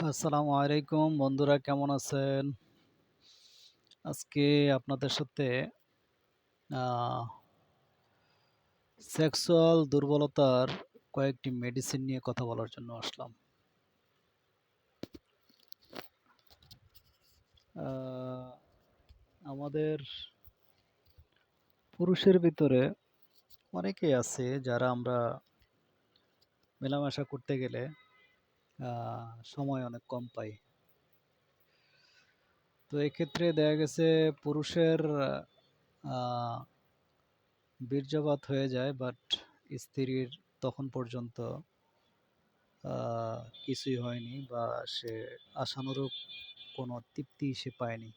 আসসালামু আলাইকুম বন্ধুরা, কেমন আছেন? আজকে আপনাদের সাথে আহ সেক্সুয়াল দুর্বলতার কয়েকটি মেডিসিন নিয়ে কথা বলার জন্য আসলাম। আহ, আমাদের পুরুষের ভিতরে অনেকেই আছে যারা আমরা মেলামেশা করতে গেলে সময় অনেক কম পাই। তো এক্ষেত্রে দেখা গেছে পুরুষের আহ, বীর্যপাত হয়ে যায়, বাট স্ত্রীর তখন পর্যন্ত কিছুই হয়নি বা সে আশানুরূপ কোনো তৃপ্তি সে পায়নি।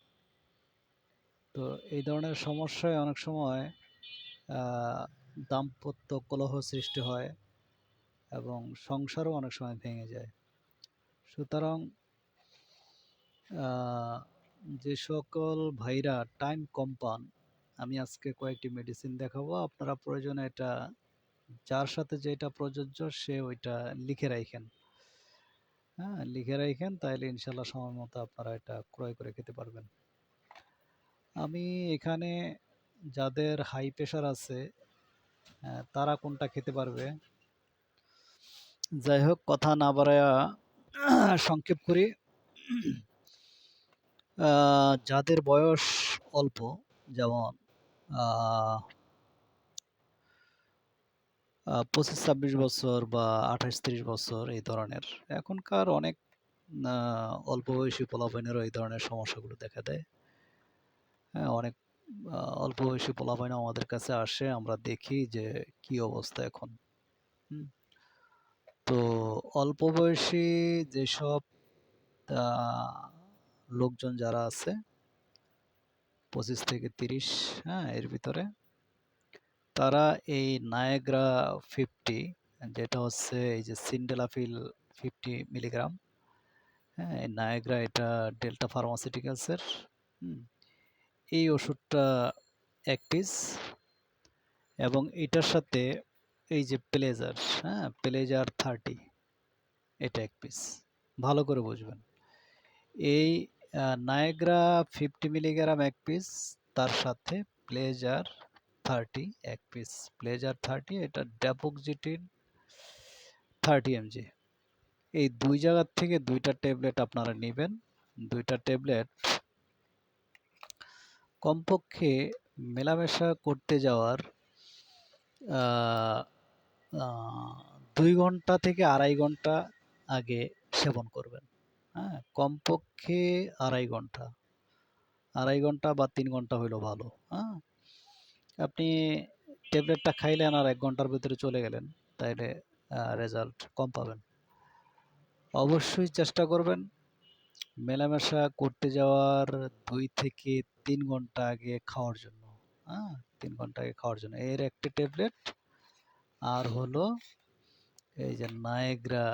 তো এই ধরনের সমস্যায় অনেক সময় আহ, দাম্পত্য কলহ সৃষ্টি হয় এবং সংসারও অনেক সময় ভেঙে যায়। সুতরাং আহ, যে সকল ভাইরা টাইম কম পান, আমি আজকে কয়েকটি মেডিসিন দেখাবো। আপনারা প্রয়োজনে এটা, যার সাথে যেটা প্রযোজ্য সে ওইটা লিখে রাখেন। হ্যাঁ, লিখে রাখেন, তাইলে ইনশাল্লাহ সময় মতো আপনারা এটা ক্রয় করে খেতে পারবেন। আমি এখানে যাদের হাই প্রেশার আছে তারা কোনটা খেতে পারবে। যাই হোক, কথা না বাড়ায়া সংক্ষেপ করি। যাদের বয়স অল্প, যেমন 25-26 বছর বা 28-30 বছর, এই ধরনের, এখনকার অনেক অল্প বয়সী পোলাপাইনেরও এই ধরনের সমস্যাগুলো দেখা দেয়। হ্যাঁ, অনেক অল্প বয়সী পোলাপাইনও আমাদের কাছে আসে, আমরা দেখি যে কি অবস্থা এখন। হুম। তো অল্প বয়সী যেসব লোকজন যারা আছে 25 থেকে 30, হ্যাঁ, এর ভিতরে, তারা এই নায়াগ্রা 50, যেটা হচ্ছে এই যে সিন্ডেলাফিল 50 মিলিগ্রাম, হ্যাঁ, এই নায়াগ্রা, এটা ডেল্টা ফার্মাসিউটিক্যালসের। এই ওষুধটা 1 পিস, এবং এটার সাথে এই যে প্লেজার, হ্যাঁ, প্লেজার 30, এটা 1 পিস। ভালো করে বুঝবেন, এই নায়াগ্রা 50 মিলিগ্রাম 1 পিস, তার সাথে প্লেজার 30 1 পিস। প্লেজার 30, এটা ড্যাপোক্সিটিন 30 mg। এই দুই জায়গার থেকে দুইটা ট্যাবলেট আপনারা নেবেন। দুইটা ট্যাবলেট কমপক্ষে মেলামেশা করতে যাওয়ার 2 ঘন্টা থেকে 2.5 ঘন্টা আগে সেবন করবেন। হ্যাঁ, কমপক্ষে 2.5 ঘন্টা, 2.5 ঘন্টা বা 3 ঘন্টা হইলো ভালো। হ্যাঁ, আপনি ট্যাবলেটটা খাইলেন আর 1 ঘন্টার ভিতরে চলে গেলেন, তাইলে রেজাল্ট কম পাবেন। অবশ্যই চেষ্টা করবেন মেলামেশা করতে যাওয়ার 2 থেকে 3 ঘন্টা আগে খাওয়ার জন্য। হ্যাঁ, 3 ঘন্টা আগে খাওয়ার জন্য এর একটি ট্যাবলেট, আর হলো এই যে নায়াগ্রা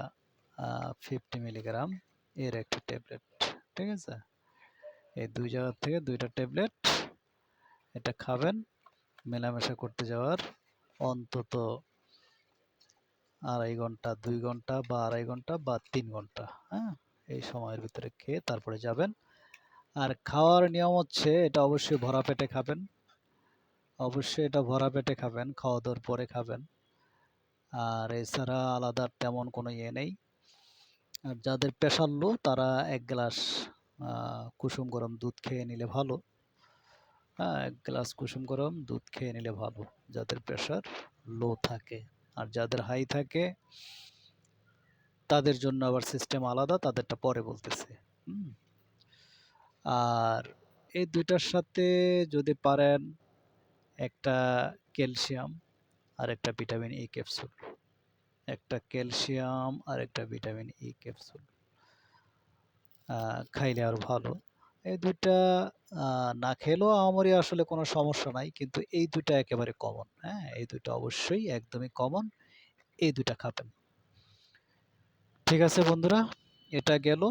50 মিলিগ্রাম, এর একটি ট্যাবলেট। ঠিক আছে, এই দুই জায়গা থেকে দুইটা ট্যাবলেট এটা খাবেন মেলামেশা করতে যাওয়ার অন্তত 2.5 ঘন্টা, 2 ঘন্টা বা 2.5 ঘন্টা বা 3 ঘন্টা। হ্যাঁ, এই সময়ের ভিতরে খেয়ে তারপরে যাবেন। আর খাওয়ার নিয়ম হচ্ছে, এটা অবশ্যই ভরা পেটে খাবেন। অবশ্যই এটা ভরা পেটে খাবেন, খাওয়া দাওয়ার পরে খাবেন। আর এছাড়া আলাদা তেমন কোনো ইয়ে নেই। আর যাদের প্রেশার লো, তারা 1 গ্লাস কুসুম গরম দুধ খেয়ে নিলে ভালো। হ্যাঁ, 1 গ্লাস কুসুম গরম দুধ খেয়ে নিলে ভালো, যাদের প্রেশার লো থাকে। আর যাদের হাই থাকে তাদের জন্য আবার সিস্টেম আলাদা, তাদেরটা পরে বলতেছে। আর এই দুইটার সাথে যদি পারেন একটা ক্যালসিয়াম আর একটা ভিটামিন ই ক্যাপসুল, একটা ক্যালসিয়াম আর একটা ভিটামিন ই ক্যাপসুল খাইলে আরো ভালো। এই দুইটা না খেলেও আমারই আসলে কোনো সমস্যা নাই, কিন্তু এই দুইটা একেবারে কমন। হ্যাঁ, এই দুইটা অবশ্যই একদমই কমন, এই দুইটা খাবেন। ঠিক আছে বন্ধুরা, এটা গেল।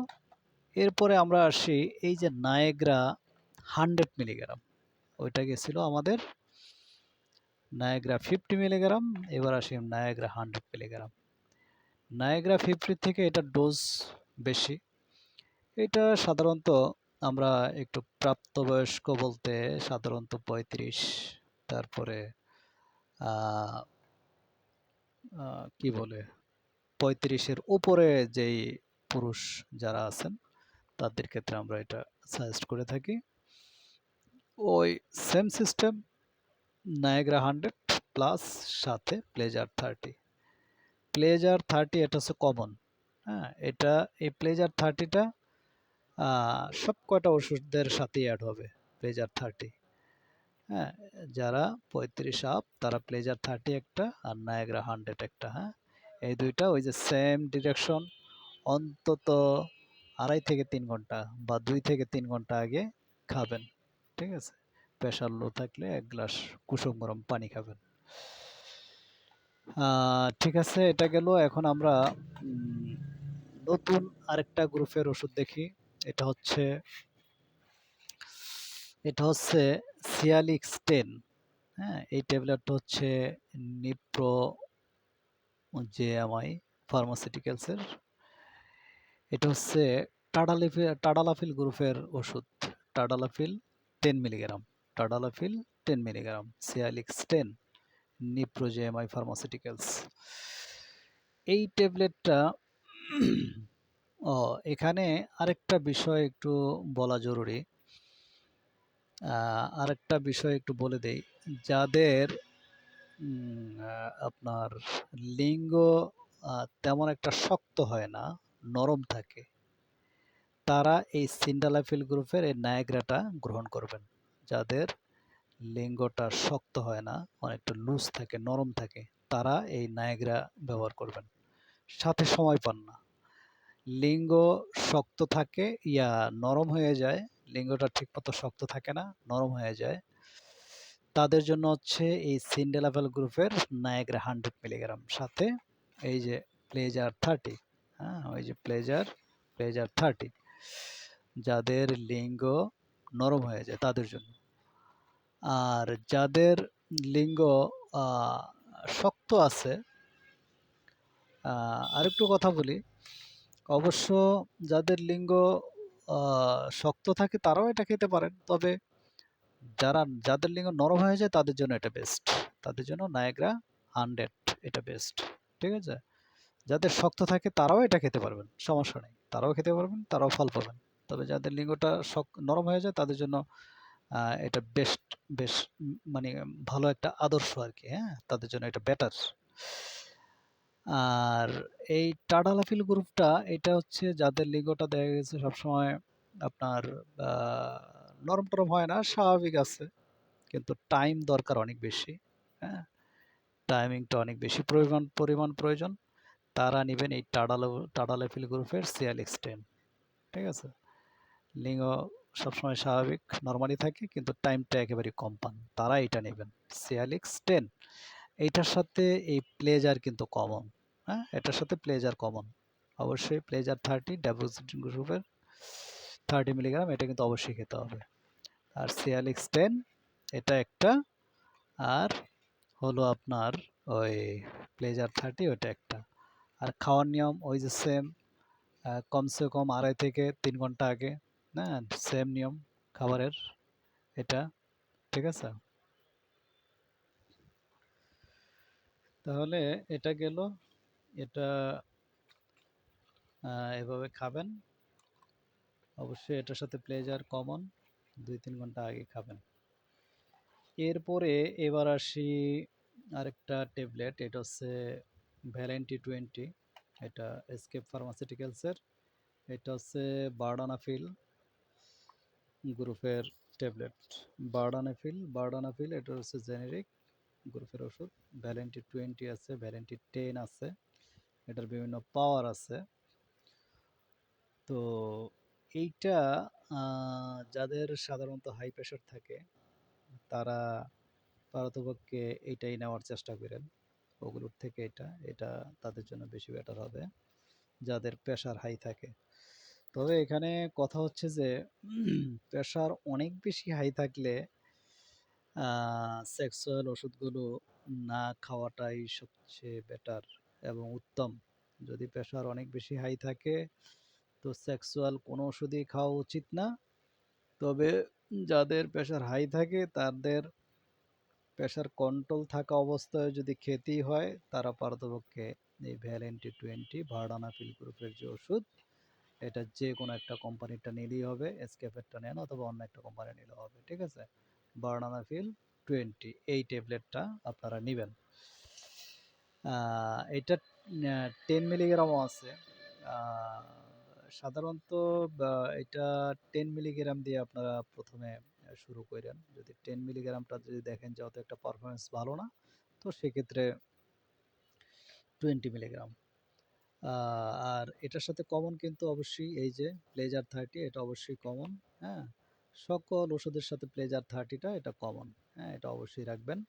এরপরে আমরা আসি এই যে নায়াগ্রা 100 মিলিগ্রাম, ওইটা গেছিল আমাদের নায়াগ্রা 50 মিলিগ্রাম। এবার আসি নায়াগ্রা 100 মিলিগ্রাম। নায়াগ্রা 50 থেকে এটা ডোজ বেশি, এটা সাধারণত আমরা একটু প্রাপ্তবয়স্ক বলতে সাধারণত ৩৫, তারপরে আহ, কি বলে ৩৫-এর উপরে যেই পুরুষ যারা আছেন তাদের ক্ষেত্রে আমরা এটা সাজেস্ট করে থাকি। ওই সেম সিস্টেম, নায়াগ্রা 100 প্লাস সাথে প্লেজার 30। প্লেজার 30 এটা হচ্ছে কমন। হ্যাঁ, এটা এই প্লেজার 30টা সব কয়টা ওষুধের সাথেই অ্যাড হবে। প্লেজার 30, হ্যাঁ, যারা 35 আপ তারা প্লেজার 30 একটা আর নায়াগ্রা 100 একটা। হ্যাঁ, এই দুইটা ওই যে সেম ডিরেকশন, অন্তত 2.5 থেকে 3 ঘন্টা বা 2 থেকে 3 ঘন্টা আগে খাবেন। ঠিক আছে, প্রেশার লো থাকলে 1 গ্লাস কুসুম গরম পানি খাবেন। ঠিক আছে, এটা গেল। এখন আমরা নতুন আরেকটা গ্রুপের ওষুধ দেখি। এটা হচ্ছে সিয়ালিক্স 10। হ্যাঁ, এই ট্যাবলেটটা হচ্ছে নিপ্রো জেএমআই ফার্মাসিউটিক্যালসের। এটা হচ্ছে টাডালাফিল গ্রুপের ওষুধ। Tadalafil 10 milligram. টাডালাফিল 10 মিলিগ্রাম, সিয়ালিক্স 10, নিপ্রো জেএমআই ফার্মাসিউটিক্যালস। এই ট্যাবলেটটা এখানে আরেকটা বিষয় একটু বলা জরুরি। আরেকটা বিষয় একটু বলে দেই, যাদের আপনার লিঙ্গ তেমন একটা শক্ত হয় না, নরম থাকে, তারা এই সিন্ডালাফিল গ্রুপের এই নায়াগ্রাটা গ্রহণ করবেন। যাদের লিঙ্গটা শক্ত হয় না, অনেকটা লুজ থাকে, নরম থাকে, তারা এই নায়াগ্রা ব্যবহার করবেন। সাথে সময় পান না, লিঙ্গ শক্ত থাকে ইয়া নরম হয়ে যায়, লিঙ্গটা ঠিকমতো শক্ত থাকে না, নরম হয়ে যায়, তাদের জন্য হচ্ছে এই সিন্ডালাফিল গ্রুপের নায়াগ্রা 100 মিলিগ্রাম সাথে এই যে প্লেজার 30। হ্যাঁ, ওই যে প্লেজার 30, যাদের লিঙ্গ নরম হয়ে যায় তাদের জন্য। আর যাদের লিঙ্গ শক্ত আছে, আরেকটু কথা বলি, অবশ্য যাদের লিঙ্গ শক্ত থাকে তারাও এটা খেতে পারেন, তবে যাদের লিঙ্গ নরম হয়ে যায় তাদের জন্য এটা বেস্ট। তাদের জন্য নায়াগ্রা 100 এটা বেস্ট। ঠিক আছে, যাদের শক্ত থাকে তারাও এটা খেতে পারবেন, সমস্যা নেই, তারাও খেতে পারবেন, তারাও ফল পাবেন। তবে যাদের লিঙ্গটা নরম হয়ে যায় তাদের জন্য এটা বেস্ট, বেশ মানে ভালো একটা আদর্শ আর কি। হ্যাঁ, তাদের জন্য এটা বেটার। আর এই টাডালাফিল গ্রুপটা, এটা হচ্ছে যাদের লিঙ্গটা দেখা গেছে সবসময় আপনার নরম টরম হয় না, স্বাভাবিক আছে, কিন্তু টাইম দরকার অনেক বেশি। হ্যাঁ, টাইমিংটা অনেক বেশি পরিমাণ প্রয়োজন। তারা নেবেন এই টাডালাফিল গ্রুপের সিয়ালিক্স 10। ঠিক আছে, লিঙ্গ সবসময় স্বাভাবিক নরমালি থাকে, কিন্তু টাইমটা একেবারে কম পান, তারা এটা নেবেন সিয়ালিক্স 10। এইটার সাথে এই প্লেজার কিন্তু কমন। হ্যাঁ, এটার সাথে প্লেজার কমন। অবশ্যই প্লেজার 30 ডাব্লিউসিটি গ্রুপের 30 মিলিগ্রাম, এটা কিন্তু অবশ্যই খেতে হবে। আর সিয়ালিক্স 10 এটা একটা, আর হলো আপনার ওই প্লেজার 30 ওইটা একটা। আর খাওয়ার নিয়ম ওই যে সেম, কমসে কম 2.5 থেকে 3 ঘন্টা আগে। হ্যাঁ, সেম নিয়ম খাবারের এটা। ঠিক আছে, তাহলে এটা গেল। এটা এভাবে খাবেন। অবশ্যই এটার সাথে প্লেজার কমন, 2-3 ঘন্টা আগে খাবেন। এরপরে এবার আসি আরেকটা ট্যাবলেট, এটা হচ্ছে ভ্যালেন্টি 20। এটা এসকেপ ফার্মাসিউটিক্যালসের। এটা হচ্ছে বার্ডানাফিল গ্রুপের ট্যাবলেট। বার্ডানাফিল এটা হচ্ছে জেনেরিক গ্রুপের ওষুধ। ভ্যালেন্টি 20 আছে, ভ্যালেন্টি 10 আছে, এটার বিভিন্ন পাওয়ার আছে। তো এইটা যাদের সাধারণত হাই প্রেশার থাকে তারা পারতপক্ষে এইটাই নেওয়ার চেষ্টা করেন, ওগুলোর থেকে এটা এটা তাদের জন্য বেশি বেটার হবে যাদের প্রেশার হাই থাকে। তবে এখানে কথা হচ্ছে যে প্রেশার অনেক বেশি হাই থাকলে সেক্সুয়াল ওষুধগুলো না খাওয়াটাই সবচেয়ে বেটার এবং উত্তম। যদি প্রেশার অনেক বেশি হাই থাকে তো সেক্সুয়াল কোনো ওষুধই খাওয়া উচিত না। তবে যাদের প্রেশার হাই থাকে তাদের প্রেশার কন্ট্রোল থাকা অবস্থায় যদি খেতেই হয় তারা পারতপক্ষে এই ভ্যালেন্টি 20 ভার্ডানাফিল গ্রুপের যে ওষুধ, এটা যে কোনো একটা কোম্পানিটা নিলেই হবে, এসকেফেরটা নেন অথবা অন্য একটা কোম্পানি নিলেও হবে, ঠিক আছে। ভার্ডানাফিল 20 এই ট্যাবলেটটা আপনারা নেবেন। এটা 10 মিলিগ্রামও আছে। সাধারণত এটা 10 মিলিগ্রাম দিয়ে আপনারা প্রথমে শুরু করেন। যদি 10 মিলিগ্রামটা যদি দেখেন যে অত একটা পারফরমেন্স ভালো না, তো সেক্ষেত্রে 20 মিলিগ্রাম। আর এটার সাথে কমন কিন্তু অবশ্যই এই যে প্লেজার 30, এটা অবশ্যই কমন। হ্যাঁ, সকল ওষুধের সাথে প্লেজার 30টা এটা কমন। হ্যাঁ, এটা অবশ্যই রাখবেন।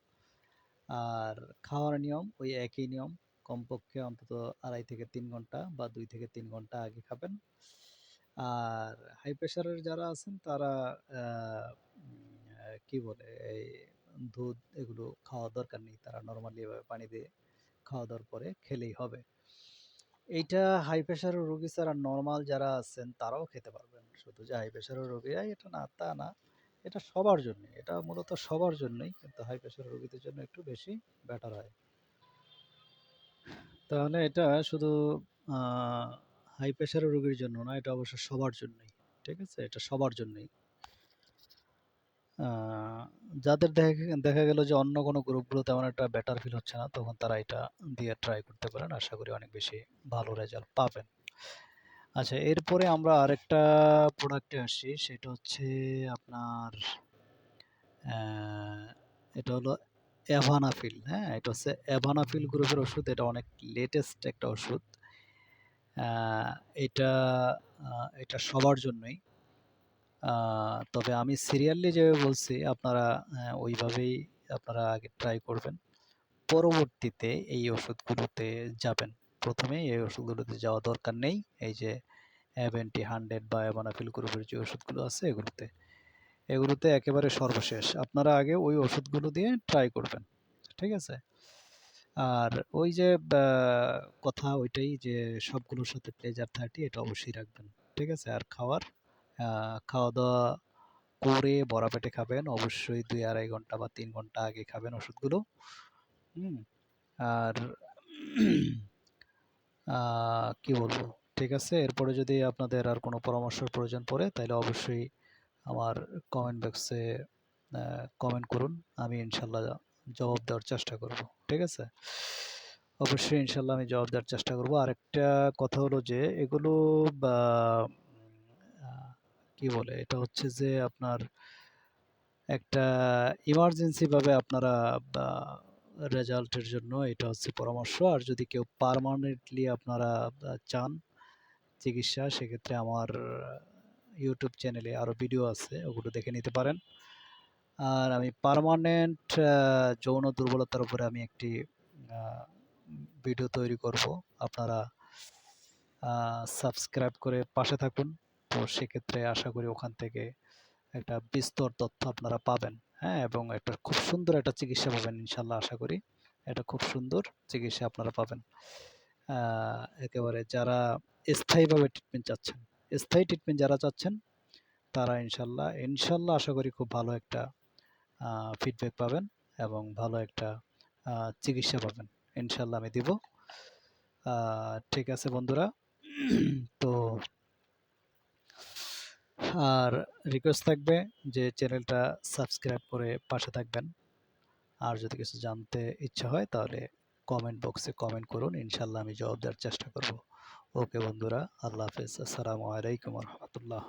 আর খাওয়ার নিয়ম ওই একই নিয়ম, কমপক্ষে অন্তত 2.5 থেকে 3 ঘন্টা বা 2 থেকে 3 ঘন্টা আগে খাবেন। আর হাই প্রেশারের যারা আছেন তারা কি বলে এই দুধ এগুলো খাওয়ার দরকার নেই, তারা নর্মালি এভাবে পানি দিয়ে খাওয়া দাওয়ার পরে খেলেই হবে। এইটা হাই প্রেশারের রোগী ছাড়া নর্মাল যারা আছেন তারাও খেতে পারবেন। শুধু যে হাই প্রেশারের রোগীরাই এটা না তা না, এটা সবার জন্য, এটা মূলত সবার জন্যই, কিন্তু হাই প্রেশারের রোগীদের জন্য একটু বেশি বেটার হয়। তাহলে এটা শুধু হাই প্রেশারের রোগীর জন্য না, এটা অবশ্য সবার জন্যই, ঠিক আছে, এটা সবার জন্যই। যাদের দেখা গেল যে অন্য কোনো গ্রুপগুলো তেমন একটা বেটার ফিল হচ্ছে না, তখন তারা এটা দিয়ে ট্রাই করতে পারেন, আশা করি অনেক বেশি ভালো রেজাল্ট পাবেন। আচ্ছা, এরপরে আমরা আরেকটা প্রোডাক্টে আসি, সেটা হচ্ছে আপনার এটা হলো অ্যাভানাফিল। হ্যাঁ, এটা হচ্ছে অ্যাভানাফিল গ্রুপের ওষুধ, এটা অনেক লেটেস্ট একটা ওষুধ। আহ, এটা এটা সবার জন্যই। তবে আমি সিরিয়ালি যেভাবে বলছি আপনারা ওইভাবেই আপনারা আগে ট্রাই করবেন, পরবর্তীতে এই ওষুধগুলোতে যাবেন। প্রথমে এই ওষুধগুলোতে যাওয়া দরকার নেই, এই যে অ্যাভেন্টি 100 বা অ্যাভানাফিল গ্রুপের যে ওষুধগুলো আছে এগুলোতে একেবারে সর্বশেষ আপনারা আগে ওই ওষুধগুলো দিয়ে ট্রাই করবেন, ঠিক আছে। আর ওই যে কথা ওইটাই যে সবগুলোর সাথে প্লেজার 30 এটা অবশ্যই রাখবেন, ঠিক আছে। আর খাওয়া দাওয়া করে ভরা পেটে খাবেন, অবশ্যই 2-2.5 ঘন্টা বা 3 ঘন্টা আগে খাবেন ওষুধগুলো। হুম। আর কি বলবো, ঠিক আছে। এরপরে যদি আপনাদের আর কোনো পরামর্শের প্রয়োজন পড়ে তাহলে অবশ্যই আমার কমেন্ট বক্সে কমেন্ট করুন, আমি ইনশাল্লাহ জবাব দেওয়ার চেষ্টা করব, ঠিক আছে। অবশ্যই ইনশাল্লাহ আমি জবাব দেওয়ার চেষ্টা করব। আরেকটা কথা হলো যে এগুলো বা কি বলে, এটা হচ্ছে যে আপনার একটা ইমার্জেন্সি ভাবে আপনারা রেজাল্টের জন্য এটা হচ্ছে পরামর্শ। আর যদি কেউ পার্মানেন্টলি আপনারা চান চিকিৎসা, সেক্ষেত্রে আমার ইউটিউব চ্যানেলে আরও ভিডিও আছে, ওগুলো দেখে নিতে পারেন। আর আমি পার্মানেন্ট যৌন দুর্বলতার উপরে আমি একটি ভিডিও তৈরি করব, আপনারা সাবস্ক্রাইব করে পাশে থাকুন। তো সেক্ষেত্রে আশা করি ওখান থেকে একটা বিস্তর তথ্য আপনারা পাবেন। হ্যাঁ, এবং একটা খুব সুন্দর একটা চিকিৎসা পাবেন ইনশাল্লাহ, আশা করি এটা খুব সুন্দর চিকিৎসা আপনারা পাবেন। একেবারে যারা স্থায়ীভাবে ট্রিটমেন্ট চাচ্ছেন, স্থায়ী ট্রিটমেন্ট যারা চাচ্ছেন তারা ইনশাল্লাহ ইনশাল্লাহ আশা করি খুব ভালো একটা ফিডব্যাক পাবেন এবং ভালো একটা চিকিৎসা পাবেন ইনশাল্লাহ, আমি দিব। ঠিক আছে বন্ধুরা, তো আর রিকোয়েস্ট থাকবে যে চ্যানেলটা সাবস্ক্রাইব করে পাশে থাকবেন। আর যদি কিছু জানতে ইচ্ছা হয় তাহলে কমেন্ট বক্সে কমেন্ট করুন, ইনশাল্লাহ আমি জবাব দেওয়ার চেষ্টা করব। ওকে বন্ধুরা, আল্লাহ হাফেজ, আসসালামু আলাইকুম রহমতুল্লাহ।